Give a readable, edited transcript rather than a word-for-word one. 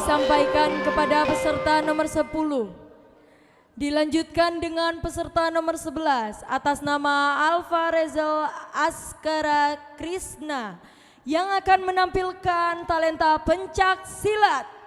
disampaikan kepada peserta nomor 10. Dilanjutkan dengan peserta nomor 11 atas nama Alfa Rezal Askara Krisna yang akan menampilkan talenta pencak silat.